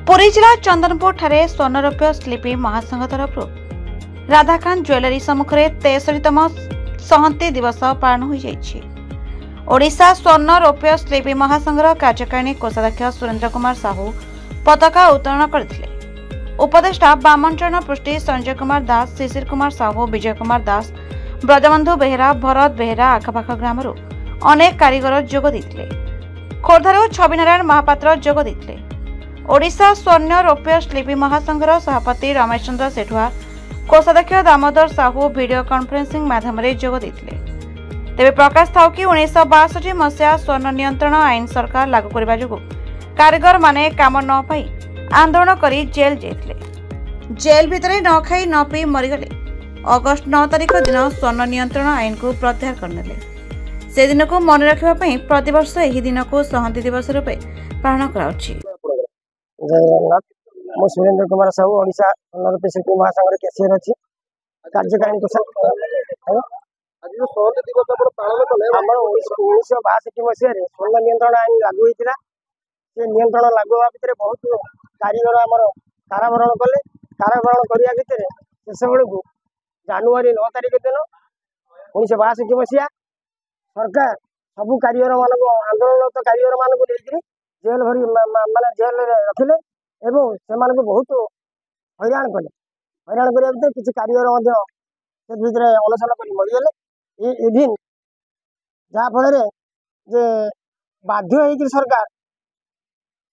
पुरी जिला चंदनपुर ठारे स्वर्णरौप्य शिल्पी महासंघ तरफ राधाकांत ज्वेलरी सम्मुखें 63तम सहंती दिवस पालन हो जाइछि। ओडिशा स्वर्णरौप्य शिल्पी महासंघर कार्यकारिणी कोषाध्यक्ष सुरेंद्र कुमार साहू पताका उत्तोलन करथिले। उपदेष्टा बामनचरण पृष्टि, संजय कुमार दास, शिशिर कुमार साहू, विजय कुमार दास, ब्रजबंधु बेहेरा, भरत बेहेरा आखपाख ग्रामरू अनेक कारीगर जोग देथिले। खोर्धारू छविनारायण महापात्र जोग देथिले। ओडिशा स्वर्ण रौप्य शिल्पी महासंघर सभापति रमेश चंद्र सेठुआ, कोषाध्यक्ष दामोदर साहू वीडियो कॉन्फ्रेंसिंग माध्यम जोग देथिले। तेबे प्रकाश थाउ कि 1962 मसीहा स्वर्ण नियंत्रण आईन सरकार लागू करबा जोगु कारीगर माने काम न पाई आंदोलन करी जेल जाइथिले। जेल भितरे न खाई न पी मरिगले। अगस्त 9 तारिख दिन स्वर्ण नियंत्रण आईन को प्रत्याहार करनेले। से दिन को मन रखिबा पई प्रतिवर्ष एही दिन को सहंती दिवस रूपे पालन कराउछि। जय जगन्नाथ। मु सुरेंद्र कुमार साहू ओडिशा स्वर्णरौप्य शिल्पी महासंघर कैशियर अच्छी कार्यकारिणी कोष आम 1962 मसीह स्वर्ण नियंत्रण आईन लागू होता। से नियंत्रण लागू होगा भितर बहुत कारीगर आमर काराभरण कले। काराभरण करने भितर शेष बेलू जानुरी 9 तारिख दिन 1962 मसीहा सरकार सबू कारीगर मान आंदोलनरत कारीगर मानक जेल भरी माने जेल रखिले एवं से बहुत हैरान कले। हैरान करने भितर किसी कारीगर भितर अनशन कर मरीगले। इभिन जहाँफल जे बाध्य हो सरकार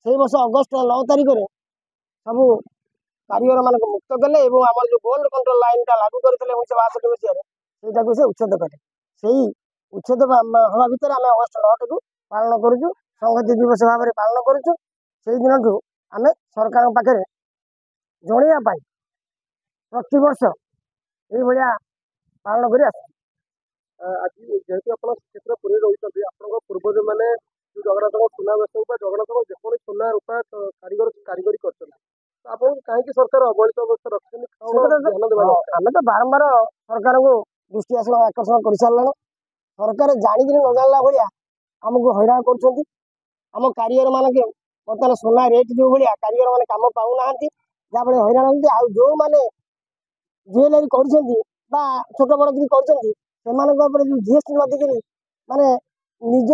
से वर्ष अगस्त 9 तारिख में सबू कारीगर मान मुक्त कले और आम जो गोल्ड कंट्रोल लाइन टा लागू करते 1962 मसीह से उच्छेद कले। से उच्छेद हवा भितर आम अगस्त 9 को पालन करुचु, संहति दिवस भाव में पालन करुचु। से दिन आम सरकार पाखे जनइया प्रति वर्ष ये पालन कर आज जेहेतु आप क्षेत्र पुरी रही पूर्वज मैंने जगन्नाथ सुना बेस जगन्नाथ जेपरी सुना रूपा कारीगरी कर कहीं सरकार अवहेलित अवस्था रखते आम तो बारंबार सरकार को दृष्टि आकर्षण कर सारे। सरकार जाणी न जानला भाया आमको हैरान कर आम कारीगर मान बर्तमान सोना रेट जो भाया कारीगर मैंने कम पाऊना जहाँफल हैरान होती। आ जो मैंने ज्वेलरी कर छोट बड़ किसी कर जीएसटी नदी माने निज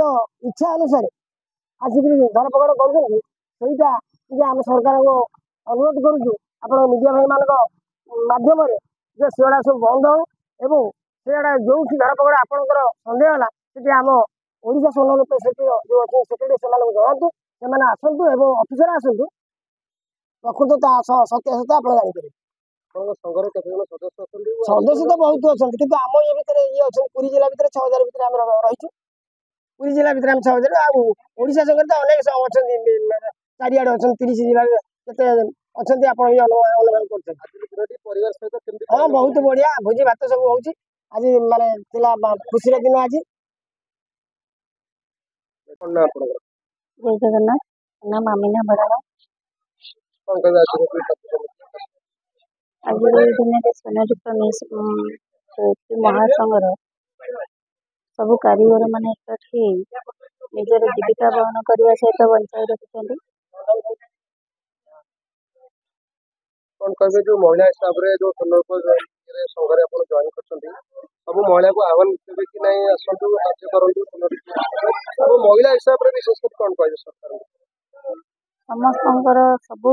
इच्छा अनुसार आसिक धरपकड़ करटा आम सरकार को अनुरोध करुचु आप मीडिया भाई मान मध्यम सेगुड़ा सब बंद हो सेगुड़ा जो धरपकड़ आपंकर सन्देह है आम ओडिशा स्वर्णरौप्य शिल्पी जो अच्छे सेक्रेटरी से जनातु से आसतु और अफिसर आसतु प्रकृत सत्यासत्य आप जापर। सदस्य तो बहुत अच्छा कि आम ये भितर ये अच्छा पुरी जिला भितर 6000 भितर आम रही। पुरी जिला भितर आम 6000 आशा संगे तो अनेक अच्छा चारिड़े अच्छा 30 जिले के अच्छा आप अनुमान कर। हाँ बहुत बढ़िया भोजी भात सब हो आज माने खुशी दिन आज। जय जगन्नाथ। नाम आमिना बराड़ा। आज दिन स्वर्णरौप्य महासंघर सबू कारीगर मान एकाठी निजर जीविका बहन करने सहित बंचाई रखिंट। कौन कहे जो महिला हिसाब से जो स्वर्णरौप्य संघरे आप जॉइन कर सब महिला को आह्वान देवे कि नहीं आसतु कार्य करूँ सब महिला हिसाब से विशेष कौन कहे सरकार समस्त सबू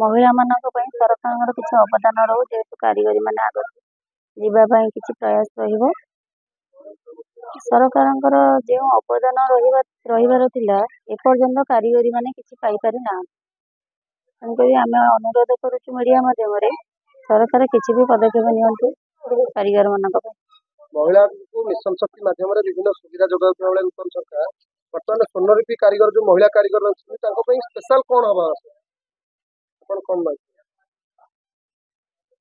महिला मान सरकार किसी अवदान रो जेहेतु कारीगरी मान आगे जावाई किसी प्रयास रहा सरकार जो अवदान रही एपर्यंत कारीगरी मान किसी पाई ना। तेणुक आम अनुरोध करुचु मीडिया मध्यम सरकार किसी भी पदक्षेप नियंतु कारीगर मान महिला को मिशन शक्ति माध्यम विभिन्न सुविधा जोगा बेले नूतन सरकार बर्तमान स्वर्णरौप्य कारीगर जो महिला कारीगर अच्छी स्पेशल कौन हवा कौन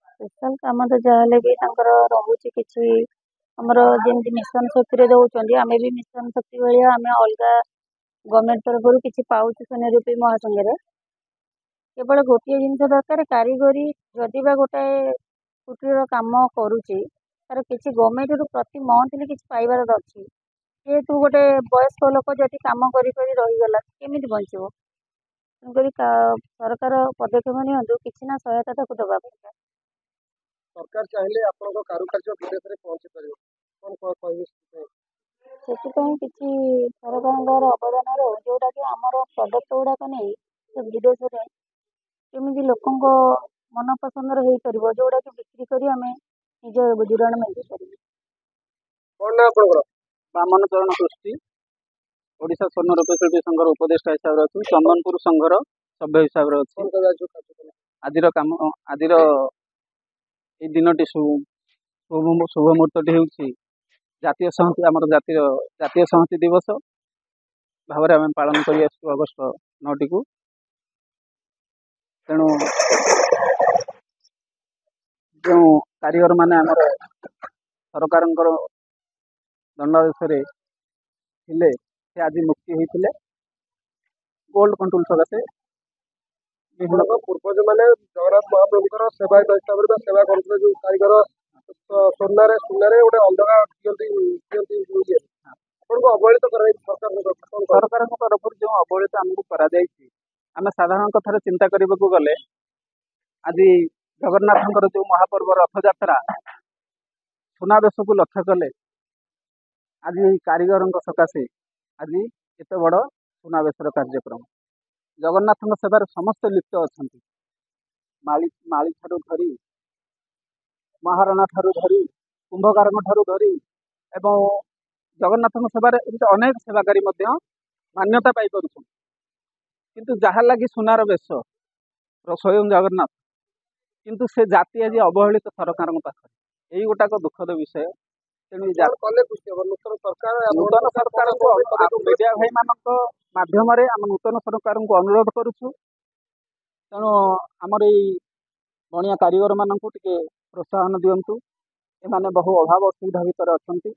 स्पेशल कम तो जहाँ भी रोचे कि आमर जमी मिशन शक्ति दौरान आम भी मिशन शक्ति भाया आम अलग गवर्नमेंट तरफ किसी पाचु स्वर्णरौप्य महासंघ केवल गोटे जिनस दरकार कारीगरी जदि गोटाए कुटीर काम करुच्ची तार किसी गवर्नमेंट रु प्रति मंथली किसी पाइबार अच्छी जेहेतु गोटे वयस्क लोक जदि कम कर रहीगला केमी बचो ତେଣୁକରି ସରକାର ପଦକ୍ଷେପ ନିଅନ୍ତୁ କିଛି ନା ସହାୟତା ତାକୁ ଦେବା ପାଇଁ। ସରକାର ଚାହିଁଲେ ଆପଣଙ୍କ କାରୁକାର୍ଯ୍ୟ ବିଦେଶରେ ପହଞ୍ଚି ପାରିବ, କ'ଣ କହିବେ ସେଥିପାଇଁ? ସେଥିପାଇଁ କିଛି ସରକାରଙ୍କର ଅବଦାନ ରହୁ, ଯୋଉଟାକି ଆମର ପ୍ରଡକ୍ଟ ଗୁଡାକ ନେଇ ସେ ବିଦେଶରେ କେମିତି ଲୋକଙ୍କ ମନ ପସନ୍ଦର ହେଇପାରିବ, ଯୋଉଟାକି ବିକ୍ରି କରି ଆମେ ନିଜ ଗୁଜୁରାଣ ମେଣ୍ଟେଇ ପାରିବୁ। କ'ଣ ନା ଆପଣଙ୍କର? ବାମନ ଚରଣ ପୃଷ୍ଟି, ଓଡ଼ିଶା ସ୍ୱର୍ଣ୍ଣ ରୌପ୍ୟ ଶିଳ୍ପୀ ସଂଘର ଉପଦେଷ୍ଟା ହିସାବରେ ଅଛି, ଚନ୍ଦନପୁର ସଂଘର ସଭ୍ୟ ହିସାବରେ ଅଛି। କ'ଣ କରିବା ଯୋଉ କାର୍ଯ୍ୟ କଲେ? ଆଜିର ଏଇ ଦିନଟି ଶୁଭ ମୁହୂର୍ତ୍ତଟି ହେଉଛି ଆମର ଜାତୀୟ ସଂହତି ଦିବସ ଭାବରେ ଆମେ ପାଳନ କରି ଆସିଛୁ ଅଗଷ୍ଟ 9ଟିକୁ। ତେଣୁ ଯେଉଁ କାରିଗର ମାନେ ଆମର ସରକାରଙ୍କର ଦଣ୍ଡାଦେଶରେ ଥିଲେ ସେ ଆଜି ମୁକ୍ତି ହୋଇଥିଲେ ଗୋଲ୍ଡ କଣ୍ଟ୍ରୋଲ ସକାଶେ। ଆପଣଙ୍କ ପୂର୍ବଜ ମାନେ ଜଗନ୍ନାଥ ମହାପ୍ରଭୁଙ୍କର ସେବାୟତ ହିସାବରେ ବା ସେବା କରୁଥିଲେ, ଯୋଉ କାରିଗର ସୁନାରେ ଗୋଟେ ଅଲଗା ଦିଅନ୍ତି ଇଏ, ଆପଣଙ୍କୁ ଅବହେଳିତ କରାଯାଇଛି ସରକାରଙ୍କ ତରଫରୁ ଯେଉଁ ଅବହେଳିତ ଆମକୁ କରାଯାଇଛି, ଆମେ ସାଧାରଣ କଥାରେ ଚିନ୍ତା କରିବାକୁ ଗଲେ ଆଜି ଜଗନ୍ନାଥଙ୍କର ଯେଉଁ ମହାପର୍ବ ରଥଯାତ୍ରା ସୁନାବେଶକୁ ଲକ୍ଷ୍ୟ କଲେ ଆଜି ଏହି କାରିଗରଙ୍କ ସକାଶେ ଆଜି ଏତେ ବଡ଼ ସୁନାବେଶର କାର୍ଯ୍ୟକ୍ରମ। ଜଗନ୍ନାଥଙ୍କ ସେବାରେ ସମସ୍ତେ ଲିପ୍ତ ଅଛନ୍ତି, ମାଳି ଠାରୁ ଧରି ମହାରଣା ଠାରୁ ଧରି କୁମ୍ଭକାରଙ୍କ ଠାରୁ ଧରି ଏବଂ ଜଗନ୍ନାଥଙ୍କ ସେବାରେ ଏମିତି ଅନେକ ସେବାକାରୀ ମଧ୍ୟ ମାନ୍ୟତା ପାଇପାରୁଛନ୍ତି। କିନ୍ତୁ ଯାହା ଲାଗି ସୁନାର ବେଶ ସ୍ୱୟଂ ଜଗନ୍ନାଥ, କିନ୍ତୁ ସେ ଜାତି ଆଜି ଅବହେଳିତ ସରକାରଙ୍କ ପାଖରେ, ଏଇ ଗୋଟାକ ଦୁଃଖଦ ବିଷୟ। ତେଣୁ ନୂତନ ସରକାରଙ୍କୁ ମିଡ଼ିଆ ଭାଇମାନଙ୍କ ମାଧ୍ୟମରେ ଆମେ ନୂତନ ସରକାରଙ୍କୁ ଅନୁରୋଧ କରୁଛୁ, ତେଣୁ ଆମର ଏଇ ବଣିଆ କାରିଗରମାନଙ୍କୁ ଟିକେ ପ୍ରୋତ୍ସାହନ ଦିଅନ୍ତୁ। ଏମାନେ ବହୁ ଅଭାବ ଅସୁବିଧା ଭିତରେ ଅଛନ୍ତି,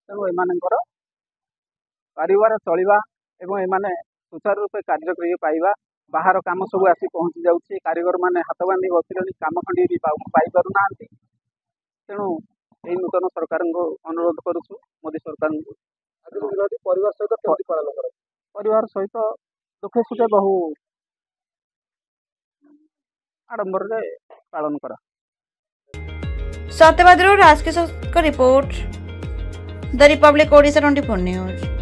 ତେଣୁ ଏମାନଙ୍କର ପାରିବାର ଚଳିବା ଏବଂ ଏମାନେ ସୁଚାରୁ ରୂପେ କାର୍ଯ୍ୟ କରି ପାଇବା, ବାହାର କାମ ସବୁ ଆସି ପହଞ୍ଚି ଯାଉଛି, କାରିଗରମାନେ ହାତ ବାନ୍ଧି ବସିଲେଣି, କାମ ଖଣ୍ଡିଏ ବି ପାଇପାରୁନାହାନ୍ତି। ତେଣୁ ଏହି ନୂତନ ସରକାରଙ୍କୁ ଅନୁରୋଧ କରୁଛୁ, ମୋଦୀ ସରକାରଙ୍କୁ। ପରିବାର ସହିତ କେମିତି ପାଳନ କର? ପରିବାର ସହିତ ଦୁଃଖେ ସୁଖେ ବହୁ ଆଡମ୍ବରରେ ପାଳନ କରା। ସତ୍ୟବାଦରୁ ରାଜକିଶୋରଙ୍କ ରିପୋର୍ଟ, ଦ ରିପବ୍ଲିକ ଓଡ଼ିଶା 24 ନ୍ୟୁଜ୍।